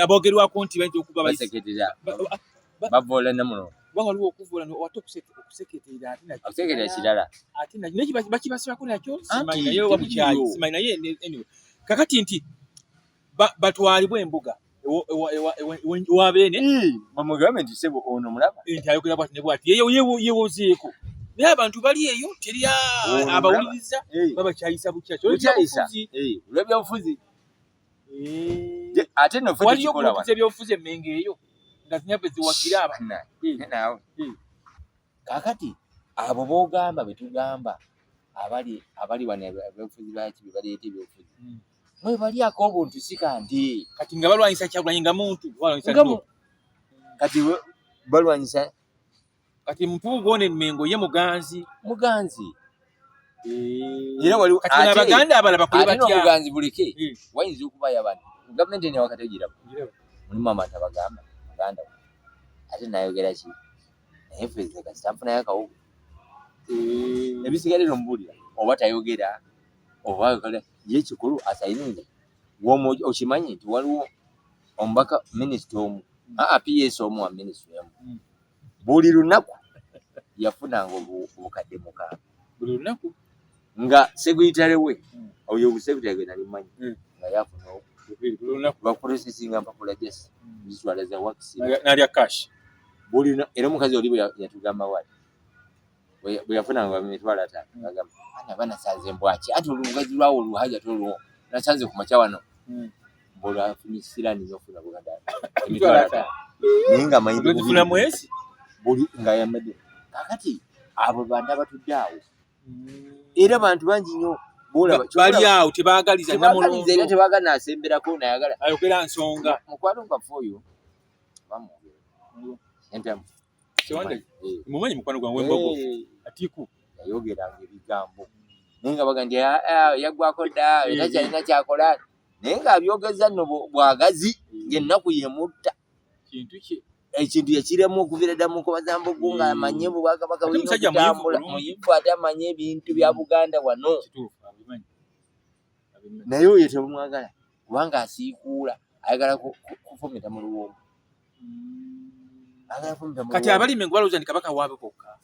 abogerwako nti bayinza okuba baseketera bavola namuno waliwo okuvuula wate okuseketerera okuseketerera kirala ate bakibasibako nakyo simanyi naye wabukyayi simanyi naye anyway kakati nti batwalibwa embuga wabeene bamugambe nti sebo ono mulaba nti ayogera bwati ne bwati yewozeeko naye abantu bali eyo teri abawuliriza babakyayisa bukyaki olw'ebyobufuzi ate nno ffe tukikola waliyo ebyobufuzi emmenge eyo nga zinyabwe ziwakira abana naawe kaakati abo boogamba betugamba abali wano ebyobufuzi bakibi baleeta ebyobufuzi mwe baliako obuntu si kandi kati nga balwanyisa Kyagulanyi nga muntu kati balwanyisa kati mpuuga Mengo ye muganzi era waliwo kati n'abaganda abalala bakole batya omuganzi buleke wayinza okuba y'abantu gavumenti ene wakategiramu mulimu amata bagamba muganda ate nayogera ki naye feze kasitanfunayo akawugu ebisigalira omubulira oba tayogera oba ye kikulu asayininze okimanyi nti waliwo omubaka minisita omu PS omu wa minisita omu buli lunaku yafunanga obukadde mukaaga buli lunaku nga segwitale we oyo obusegwitale gwe nali mmanyi nga yafuna bakurosesinga mpapula jesi zitwala za wakisi nalya cash era omukazi oli yatugamba wali bwe yafunanga emitwalo 5 agamba bana sanze mbwaki ati olugazi lwawo oluhaja tolwo nasanze ku makya wano mbola afunisira ni yofuna buganda emitwalo 5 ninga manyi bufuna mwezi buli nga yamede kakati abo bantu abatuddawo era bantu bangi nnyo bali awo tebaagaliza namulongo era tebaagala nasemberako nayagala ayogera nsonga mukwano ngaffe oyo entamu mumanyi mukwano gwange wembogo Atiku yayogeranga ebigambo naye nga baga nti yaggwako dda era kyalina kyakola naye ng'abyogeza nno bwagazi ng'ennaku yemutta ekintu yakiremu okuviira ddala mu nkobazambogo ng'amanye bwakabaka bulina okutambula muyivu ate amanye ebintu bya Buganda wano naye oyo tebamwagala kubanga asiikuula ayagala kufumita mu luwombo kati abali Mengo balowooza nti kabaka waabe bokka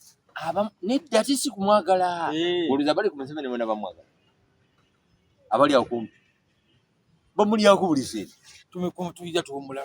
nedda ate si kumwagala olowooza bali ku Museveni bonna bamwagala abali awo kumpi bamulyako buli seeti tuyinza tuwummula